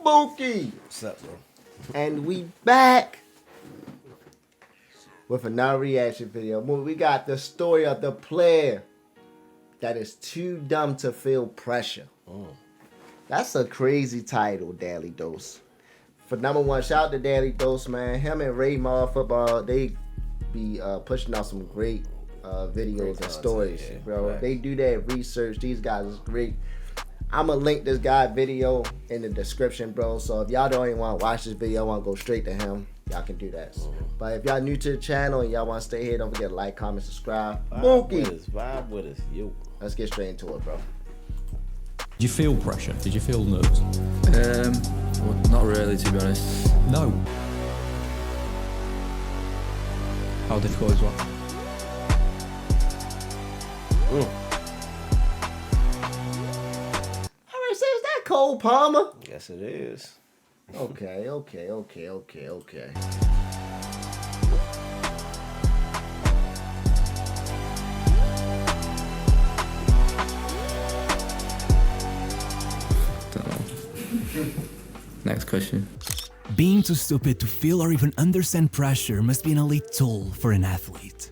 Bookie. What's up, bro? And we back with another reaction video. We got the story of the player that is too dumb to feel pressure. That's a crazy title, Daily Dose. For number one, shout out to Daily Dose, man. Him and Ray Maul Football, they be pushing out some great videos and stories, bro. Right. They do that research. These guys is great. I'm going to link this guy video in the description, bro. So if y'all don't even want to watch this video, want to go straight to him, y'all can do that. But if y'all new to the channel and y'all want to stay here, don't forget to like, comment, subscribe. Vibe with us, yo. Let's get straight into it, bro. Did you feel pressure? Did you feel nerves? Well, not really, to be honest. No. How difficult is what? Alright, so is that Cole Palmer? Yes, it is. Okay. Next question. Being too stupid to feel or even understand pressure must be an elite tool for an athlete.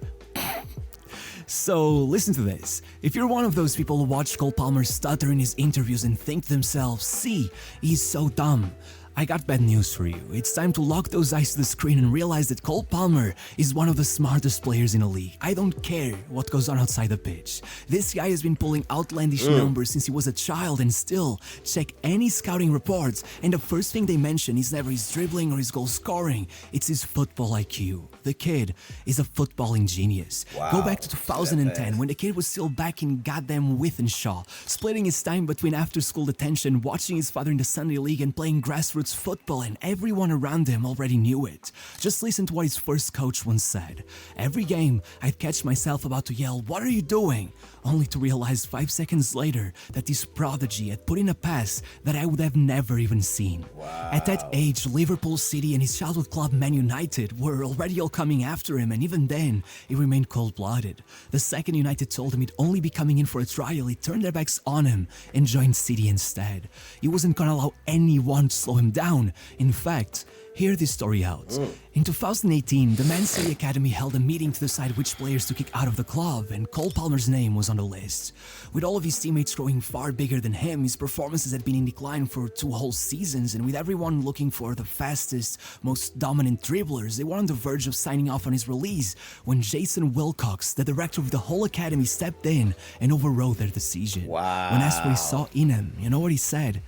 So listen to this. If you're one of those people who watch Cole Palmer stutter in his interviews and think to themselves, see, he's so dumb, I got bad news for you. It's time to lock those eyes to the screen and realize that Cole Palmer is one of the smartest players in the league. I don't care what goes on outside the pitch. This guy has been pulling outlandish numbers since he was a child, and still, check any scouting reports, and the first thing they mention is never his dribbling or his goal scoring. It's his football IQ. The kid is a footballing genius. Wow. Go back to 2010 when the kid was still back in goddamn Wythenshawe, splitting his time between after-school detention, watching his father in the Sunday League, and playing grassroots football, and everyone around him already knew it. Just listen to what his first coach once said. Every game, I'd catch myself about to yell, "What are you doing?" Only to realize 5 seconds later that this prodigy had put in a pass that I would have never even seen. Wow. At that age, Liverpool City and his childhood club Man United were already all coming after him, and even then, he remained cold-blooded. The second United told him he'd only be coming in for a trial, he turned their backs on him and joined City instead. He wasn't gonna allow anyone to slow him down. In fact, hear this story out. In 2018, the Man City Academy held a meeting to decide which players to kick out of the club, and Cole Palmer's name was on the list. With all of his teammates growing far bigger than him, his performances had been in decline for 2 whole seasons, and with everyone looking for the fastest, most dominant dribblers, they were on the verge of signing off on his release when Jason Wilcox, the director of the whole academy, stepped in and overrode their decision. Wow. When asked what he saw in him, you know what he said?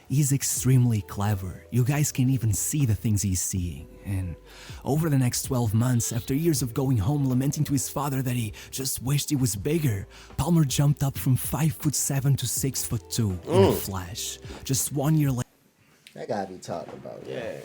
He's extremely clever. You guys can even see the things he's seeing. And over the next 12 months, after years of going home lamenting to his father that he just wished he was bigger, Palmer jumped up from 5'7" to 6'2" in a flash. Just 1 year later. That gotta be talked about. Yeah.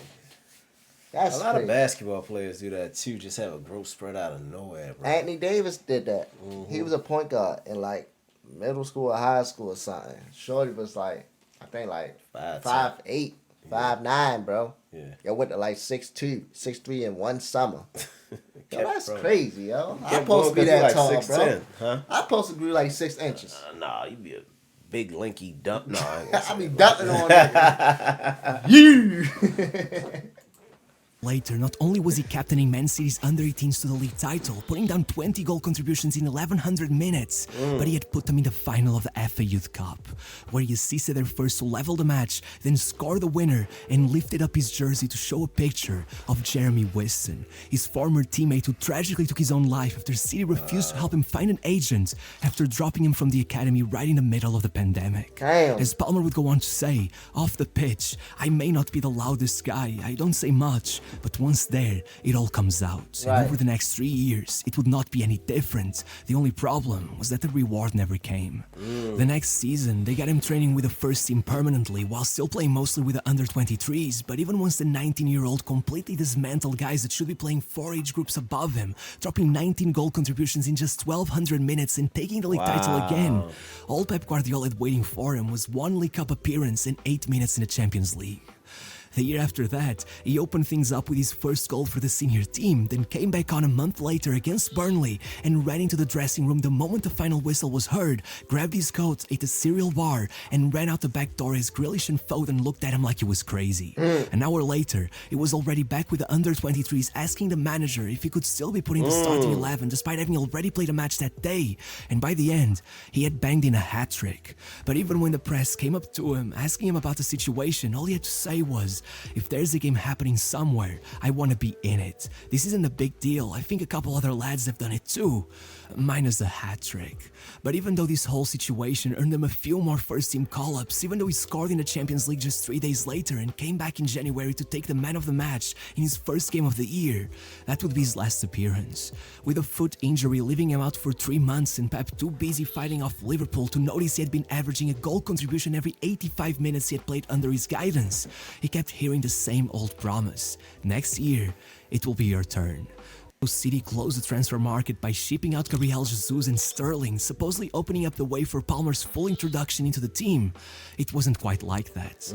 That's A lot crazy. of basketball players do that too, just have a growth spread out of nowhere, bro. Anthony Davis did that. He was a point guard in like middle school or high school or something. Shorty was like, I think like 5'8", 5'9", bro. Yeah. Yo went to like 6'2", 6'3" in one summer. Yo, that's bro. crazy, yo. I'm Kept supposed to be going that 'cause you tall, like bro. 6'10", huh? I'm supposed to be like 6 inches. Nah, you be a big lanky dump. Nah, I be dunking on that. You. Later, not only was he captaining Man City's under-18s to the league title, putting down 20 goal contributions in 1,100 minutes, but he had put them in the final of the FA Youth Cup, where he assisted their first to level the match, then score the winner, and lifted up his jersey to show a picture of Jeremy Whiston, his former teammate who tragically took his own life after City refused to help him find an agent after dropping him from the academy right in the middle of the pandemic. Damn. As Palmer would go on to say, off the pitch, I may not be the loudest guy, I don't say much, but once there, it all comes out. Right. And over the next 3 years, it would not be any different. The only problem was that the reward never came. The next season, they got him training with the first team permanently while still playing mostly with the under-23s, but even once the 19-year-old completely dismantled guys that should be playing 4 age groups above him, dropping 19 goal contributions in just 1,200 minutes and taking the league title again. All Pep Guardiola had waiting for him was 1 League Cup appearance and 8 minutes in the Champions League. The year after that, he opened things up with his first goal for the senior team, then came back on a month later against Burnley and ran into the dressing room the moment the final whistle was heard, grabbed his coat, ate a cereal bar, and ran out the back door as Grealish and Foden looked at him like he was crazy. An hour later, he was already back with the under-23s asking the manager if he could still be put in the starting 11 despite having already played a match that day, and by the end, he had banged in a hat-trick. But even when the press came up to him asking him about the situation, all he had to say was, "If there's a game happening somewhere, I want to be in it. This isn't a big deal. I think a couple other lads have done it too." Minus the hat-trick. But even though this whole situation earned him a few more first-team call-ups, even though he scored in the Champions League just 3 days later and came back in January to take the man of the match in his first game of the year, that would be his last appearance. With a foot injury leaving him out for 3 months and Pep too busy fighting off Liverpool to notice he had been averaging a goal contribution every 85 minutes he had played under his guidance, he kept hearing the same old promise: next year, it will be your turn. City closed the transfer market by shipping out Gabriel Jesus and Sterling, supposedly opening up the way for Palmer's full introduction into the team. It wasn't quite like that.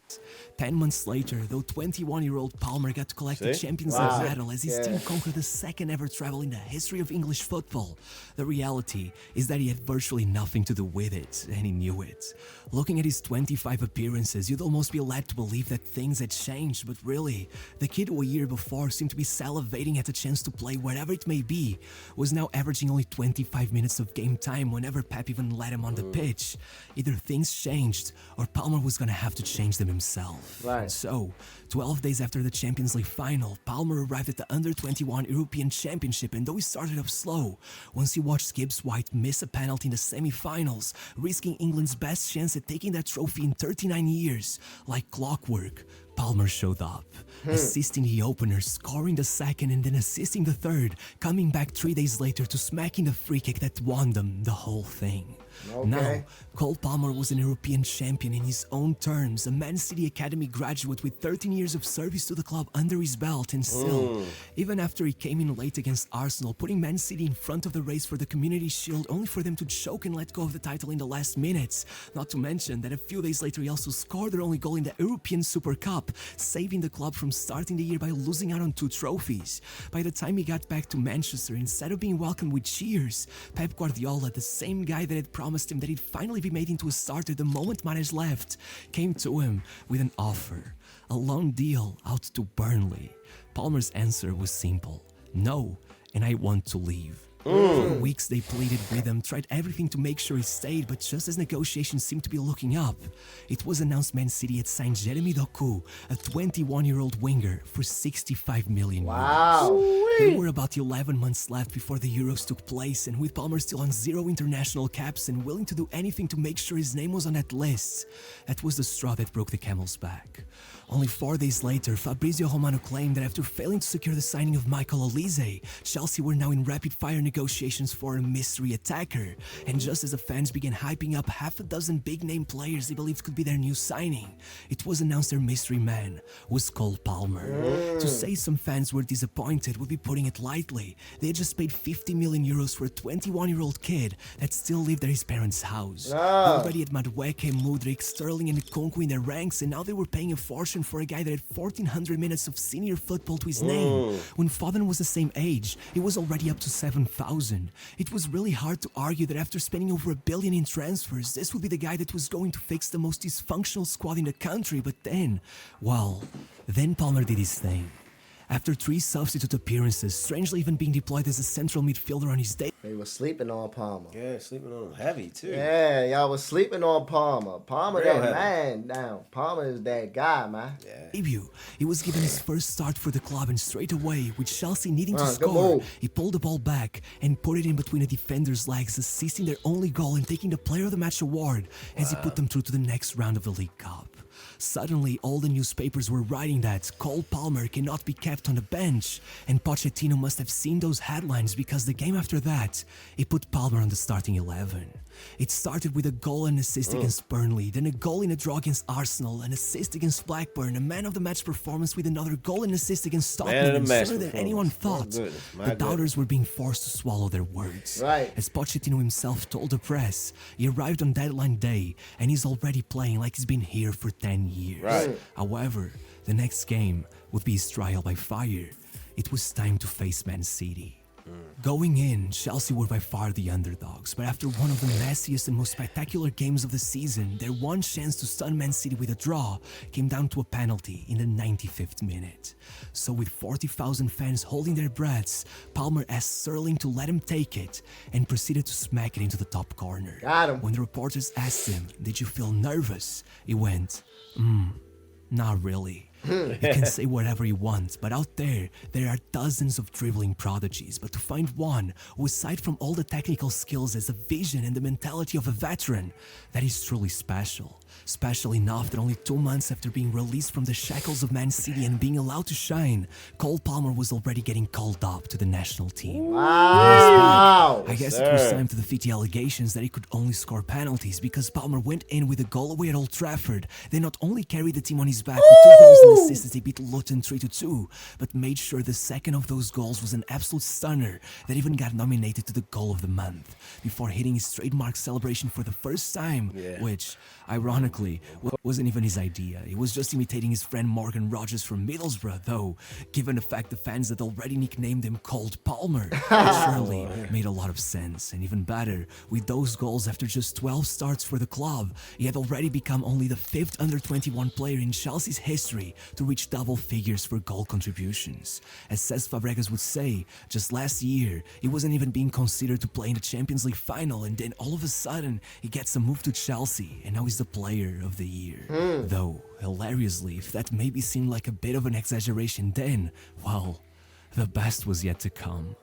10 months later, though 21-year-old Palmer got to collect the Champions League medal as his team conquered the second ever treble in the history of English football, the reality is that he had virtually nothing to do with it, and he knew it. Looking at his 25 appearances, you'd almost be led to believe that things had changed, but really, the kid who a year before seemed to be salivating at the chance to play wherever it may be, was now averaging only 25 minutes of game time whenever Pep even let him on the pitch. Either things changed, or Palmer was gonna have to change them himself. Right. So, 12 days after the Champions League final, Palmer arrived at the Under-21 European Championship, and though he started off slow, once he watched Gibbs White miss a penalty in the semi-finals, risking England's best chance at taking that trophy in 39 years, like clockwork, Palmer showed up, assisting the opener, scoring the second, and then assisting the third, coming back 3 days later to smacking the free kick that won them the whole thing. Okay. Now, Cole Palmer was an European champion in his own terms, a Man City Academy graduate with 13 years of service to the club under his belt, and still, even after he came in late against Arsenal, putting Man City in front of the race for the Community Shield only for them to choke and let go of the title in the last minutes, not to mention that a few days later he also scored their only goal in the European Super Cup, saving the club from starting the year by losing out on 2 trophies. By the time he got back to Manchester, instead of being welcomed with cheers, Pep Guardiola, the same guy that had promised him that he'd finally be made into a starter the moment Mahrez left, came to him with an offer, a loan deal out to Burnley. Palmer's answer was simple: no, and I want to leave. For weeks they pleaded with him, tried everything to make sure he stayed, but just as negotiations seemed to be looking up, it was announced Man City had signed Jeremy Doku, a 21-year-old winger, for 65 million euros. Wow. There were about 11 months left before the Euros took place, and with Palmer still on 0 international caps and willing to do anything to make sure his name was on that list, that was the straw that broke the camel's back. Only 4 days later, Fabrizio Romano claimed that after failing to secure the signing of Michael Olise, Chelsea were now in rapid-fire negotiations for a mystery attacker, and just as the fans began hyping up half a dozen big-name players they believed could be their new signing, it was announced their mystery man was Cole Palmer. To say some fans were disappointed would be putting it lightly. They had just paid 50 million euros for a 21-year-old kid that still lived at his parents' house. They already had Madueke, Mudryk, Sterling, and Nkunku in their ranks, and now they were paying a fortune for a guy that had 1,400 minutes of senior football to his name. When Foden was the same age, it was already up to 7,000. It was really hard to argue that after spending over $1 billion in transfers, this would be the guy that was going to fix the most dysfunctional squad in the country, but then Palmer did his thing. After 3 substitute appearances, strangely even being deployed as a central midfielder on his day. They were sleeping on Palmer. Yeah, sleeping on him heavy too. Yeah, y'all was sleeping on Palmer. Palmer Real that heavy. man now. Palmer is that guy, man. Yeah. Debut. He was given his first start for the club, and straight away, with Chelsea needing to Good score, move. he pulled the ball back and put it in between the defender's legs, assisting their only goal and taking the Player of the Match award as he put them through to the next round of the League Cup. Suddenly, all the newspapers were writing that Cole Palmer cannot be kept on the bench, and Pochettino must have seen those headlines because the game after that, he put Palmer on the starting 11. It started with a goal and assist against Burnley, then a goal in a draw against Arsenal, an assist against Blackburn, a man-of-the-match performance with another goal and assist against Tottenham, and sooner than anyone thought, the doubters were being forced to swallow their words. Right. As Pochettino himself told the press, he arrived on deadline day, and he's already playing like he's been here for 10 years. Right. However, The next game would be his trial by fire. It was time to face Man City. Going in, Chelsea were by far the underdogs, but after one of the messiest and most spectacular games of the season, their one chance to stun Man City with a draw came down to a penalty in the 95th minute. So with 40,000 fans holding their breaths, Palmer asked Sterling to let him take it and proceeded to smack it into the top corner. Got him. When the reporters asked him, "Did you feel nervous?" he went, "Not really." You can say whatever you want, but out there are dozens of dribbling prodigies. But to find one who, aside from all the technical skills, has the vision and the mentality of a veteran, that is truly special. Special enough that only 2 months after being released from the shackles of Man City and being allowed to shine, Cole Palmer was already getting called up to the national team. Wow. I guess it was time to defeat the allegations that he could only score penalties, because Palmer went in with a goal away at Old Trafford. They not only carried the team on his back with 2 goals and assists as they beat Luton 3-2, but made sure the second of those goals was an absolute stunner that even got nominated to the goal of the month, before hitting his trademark celebration for the first time, which, ironically, wasn't even his idea. He was just imitating his friend Morgan Rogers from Middlesbrough, though, given the fact the fans had already nicknamed him Cold Palmer, it surely made a lot of sense. And even better, with those goals after just 12 starts for the club, he had already become only the 5th under-21 player in Chelsea's history to reach double figures for goal contributions. As Cesc Fabregas would say, just last year, he wasn't even being considered to play in the Champions League final, and then all of a sudden, he gets a move to Chelsea, and now he's the player of the year. Though, hilariously, if that maybe seemed like a bit of an exaggeration then, well, the best was yet to come.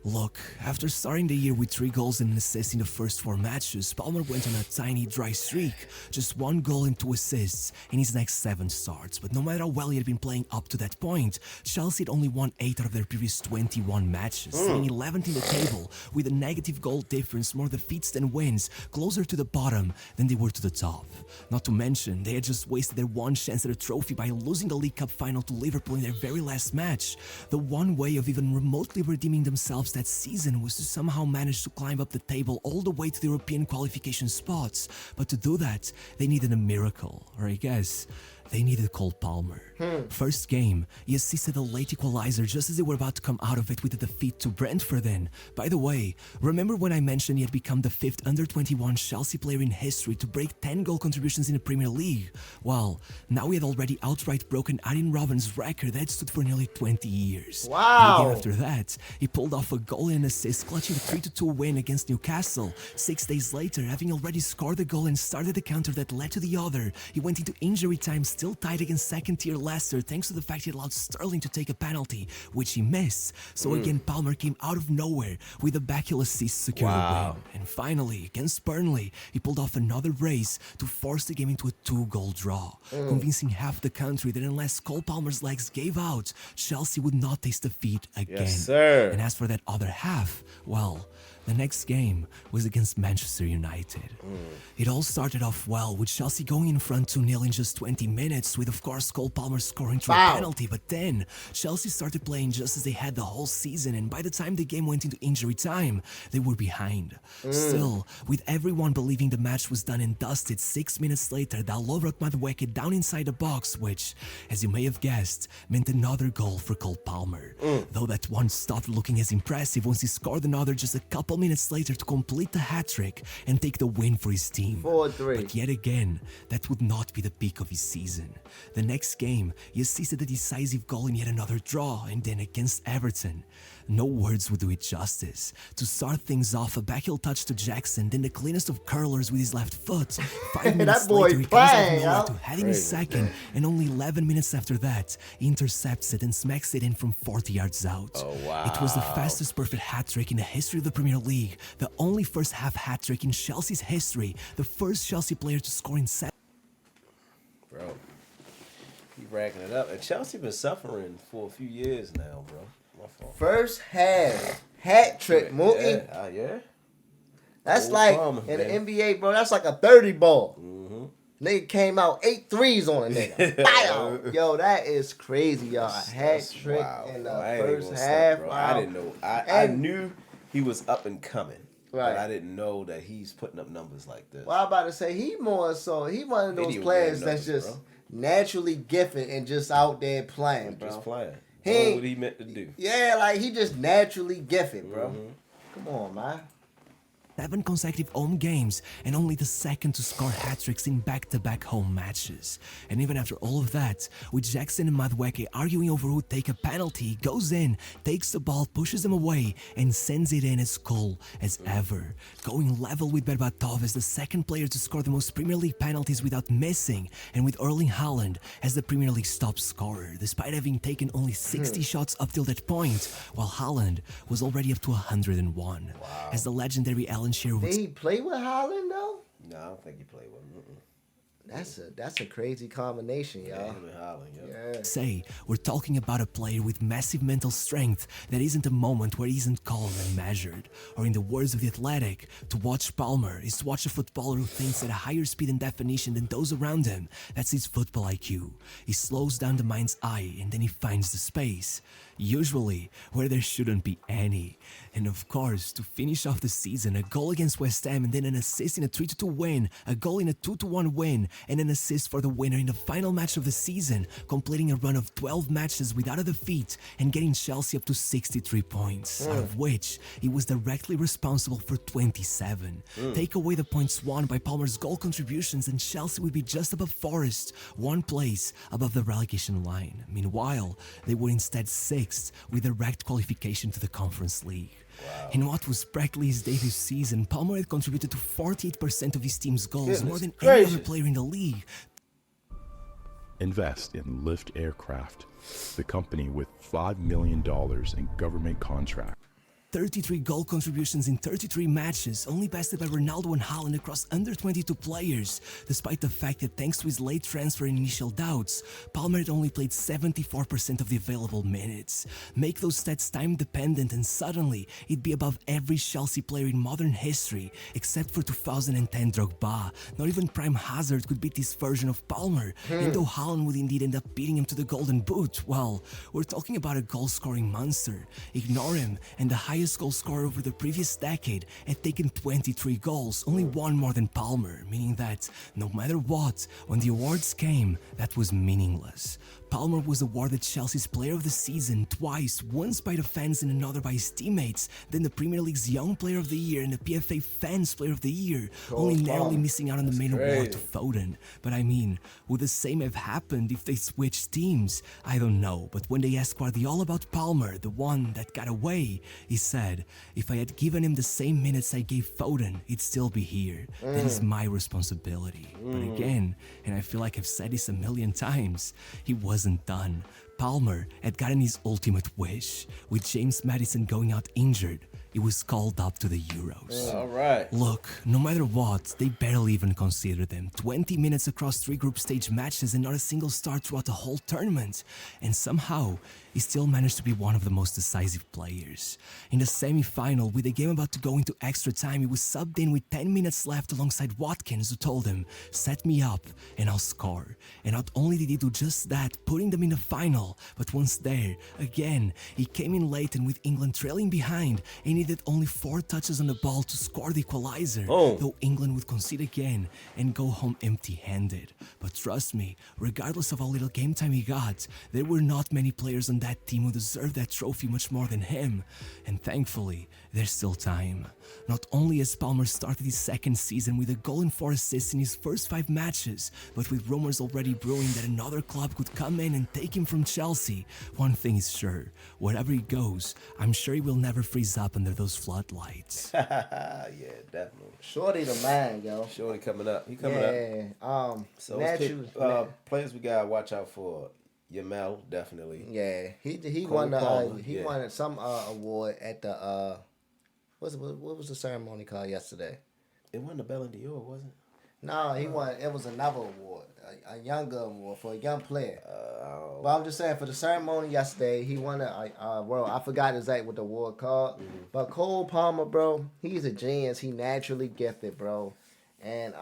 Look, after starting the year with 3 goals and an assist in the first 4 matches, Palmer went on a tiny dry streak, just 1 goal and 2 assists in his next 7 starts. But no matter how well he had been playing up to that point, Chelsea had only won 8 out of their previous 21 matches, sitting 11th in the table with a negative goal difference, more defeats than wins, closer to the bottom than they were to the top. Not to mention, they had just wasted their one chance at a trophy by losing the League Cup final to Liverpool in their very last match. The one way of even remotely redeeming themselves that season was to somehow manage to climb up the table all the way to the European qualification spots. But to do that, they needed a miracle, or I guess they needed Cole Palmer. First game, he assisted a late equalizer just as they were about to come out of it with a defeat to Brentford then. By the way, remember when I mentioned he had become the 5th under-21 Chelsea player in history to break 10 goal contributions in the Premier League? Well, now he had already outright broken Arjen Robben's record that had stood for nearly 20 years. Wow. The game after that, he pulled off a goal and an assist, clutching a 3-2 win against Newcastle. 6 days later, having already scored a goal and started the counter that led to the other, he went into injury time still tied against second-tier Leicester thanks to the fact he allowed Sterling to take a penalty, which he missed. So again, Palmer came out of nowhere with a backheel assist to secure the win. And finally, against Burnley, he pulled off another brace to force the game into a 2-goal draw, convincing half the country that unless Cole Palmer's legs gave out, Chelsea would not taste defeat again. Yes, sir. And as for that other half, well, the next game was against Manchester United. It all started off well, with Chelsea going in front 2-0 in just 20 minutes, with of course Cole Palmer scoring through a penalty, but then Chelsea started playing just as they had the whole season, and by the time the game went into injury time, they were behind. Still, with everyone believing the match was done and dusted, 6 minutes later, Dalot Madueke down inside the box, which, as you may have guessed, meant another goal for Cole Palmer. Though that one stopped looking as impressive once he scored another just a couple minutes later to complete the hat-trick and take the win for his team. 4-3. But yet again, that would not be the peak of his season. The next game, he assisted a decisive goal in yet another draw, and then against Everton. No words would do it justice. To start things off, a backheel touch to Jackson, then the cleanest of curlers with his left foot. 5 minutes That boy later, he comes out playing, of nowhere yo. to heading his second, and only 11 minutes after that, he intercepts it and smacks it in from 40 yards out. Oh, wow. It was the fastest perfect hat-trick in the history of the Premier League, the only first-half hat-trick in Chelsea's history, the first Chelsea player to score in 7. Bro, keep racking it up. And Chelsea been suffering for a few years now, bro. My fault. First half hat trick, Mookie. Yeah. That's Old like Palmer, in the man. NBA, bro. That's like a 30 ball. Nigga came out 8 threes on a nigga. Bow! Yo, that is crazy, y'all. A hat That's trick wild, in bro. the I ain't even first gonna half. stop, bro. Wow. I didn't know. I And- knew he was up and coming. Right. But I didn't know that he's putting up numbers like this. Well, I'm about to say he one of those Video players game that's numbers, just naturally gifted and just out there playing, bro. Just playing. He Doing ain't- what he meant to do. Yeah, like he just naturally gifted, bro. Come on, man. 7 consecutive home games and only the second to score hat-tricks in back-to-back home matches. And even after all of that, with Jackson and Madueke arguing over who would take a penalty, he goes in, takes the ball, pushes them away, and sends it in as cool as ever. Going level with Berbatov as the second player to score the most Premier League penalties without missing, and with Erling Haaland as the Premier League's top scorer, despite having taken only 60 shots up till that point, while Haaland was already up to 101. As the legendary Alan Shearer would Did he play with Haaland though? No, I don't think he played with him. That's a crazy combination, Yeah, y'all. him and Haaland, Yeah. say, we're talking about a player with massive mental strength that isn't a moment where he isn't calm and measured. Or in the words of The Athletic, to watch Palmer is to watch a footballer who thinks at a higher speed and definition than those around him. That's his football IQ. He slows down the mind's eye and then he finds the space. Usually where there shouldn't be any. And of course, to finish off the season, a goal against West Ham and then an assist in a 3-2 win, a goal in a 2-1 win, and an assist for the winner in the final match of the season, completing a run of 12 matches without a defeat and getting Chelsea up to 63 points, out of which he was directly responsible for 27. Take away the points won by Palmer's goal contributions and Chelsea would be just above Forest, 1 place above the relegation line. Meanwhile, they were instead 6th with direct qualification to the Conference League. In what was practically his debut season, Palmer had contributed to 48% of his team's goals, more than any other player in the league. Invest in Lift Aircraft, the company with $5 million in government contracts. 33 goal contributions in 33 matches, only bested by Ronaldo and Haaland across under 22 players, despite the fact that thanks to his late transfer and initial doubts, Palmer had only played 74% of the available minutes. Make those stats time-dependent and suddenly he'd be above every Chelsea player in modern history, except for 2010 Drogba. Not even Prime Hazard could beat this version of Palmer, and though Haaland would indeed end up beating him to the Golden Boot, well, we're talking about a goal-scoring monster. Ignore him, and the highest goal scorer over the previous decade had taken 23 goals, only 1 more than Palmer, meaning that no matter what, when the awards came, that was meaningless. Palmer was awarded Chelsea's Player of the Season twice, once by the fans and another by his teammates, then the Premier League's Young Player of the Year and the PFA Fans Player of the Year, only narrowly missing out on the main award to Foden. But I mean, would the same have happened if they switched teams? I don't know, but when they asked Guardiola about Palmer, the one that got away, he said, if I had given him the same minutes I gave Foden, he'd still be here. That is my responsibility. But again, and I feel like I've said this a million times, he wasn't done. Palmer had gotten his ultimate wish. With James Maddison going out injured, he was called up to the Euros. All right. Look, no matter what, they barely even considered him. 20 minutes across 3 group stage matches and not a single start throughout the whole tournament. And somehow, he still managed to be one of the most decisive players. In the semi-final, with the game about to go into extra time, he was subbed in with 10 minutes left alongside Watkins, who told him, set me up and I'll score. And not only did he do just that, putting them in the final, but once there, again, he came in late and with England trailing behind, he needed only 4 touches on the ball to score the equalizer, though England would concede again and go home empty-handed. But trust me, regardless of how little game time he got, there were not many players on that team who deserved that trophy much more than him. And thankfully, there's still time. Not only has Palmer started his second season with a goal and 4 assists in his first 5 matches, but with rumors already brewing that another club could come in and take him from Chelsea, one thing is sure, wherever he goes, I'm sure he will never freeze up under those floodlights. Yeah, definitely. Shorty the man, yo. Shorty coming up. He coming up. Yeah. So let's pick players we gotta watch out for. Yamel, definitely. Yeah, he Cole won the Palmer, he yeah. won some award at the what was the ceremony called yesterday? It wasn't the Ballon d'Or, was it? No, he won. It was another award, a younger award for a young player. But I'm just saying, for the ceremony yesterday, he won a world. I forgot exactly what the award called. But Cole Palmer, bro, he's a genius. He naturally gifted, bro, and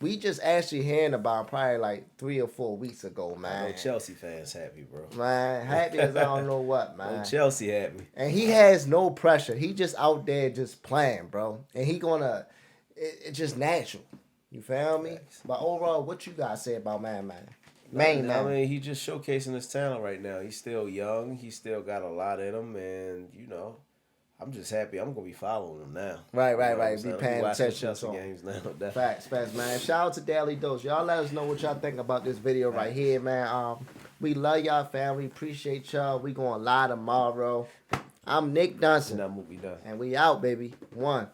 we just actually hearing about him probably like 3 or 4 weeks ago, I man. know Chelsea fans happy, bro. Man, happy as I don't know what, man. Chelsea happy. And he has no pressure. He just out there just playing, bro. And he gonna, it's just natural. You feel me? Thanks. But overall, what you guys say about man? Main I man. mean, he's just showcasing his talent right now. He's still young. He still got a lot in him, and you know, I'm just happy. I'm gonna be following him now. Right, You know what I'm Be saying? I'll paying watching attention Chelsea to him. games now. Definitely. Facts, man. Shout out to Daily Dose. Y'all let us know what y'all think about this video right here, man. We love y'all, fam. We appreciate y'all. We going live tomorrow. I'm Nick And Dunson, I'm gonna be done. and we out, baby. One.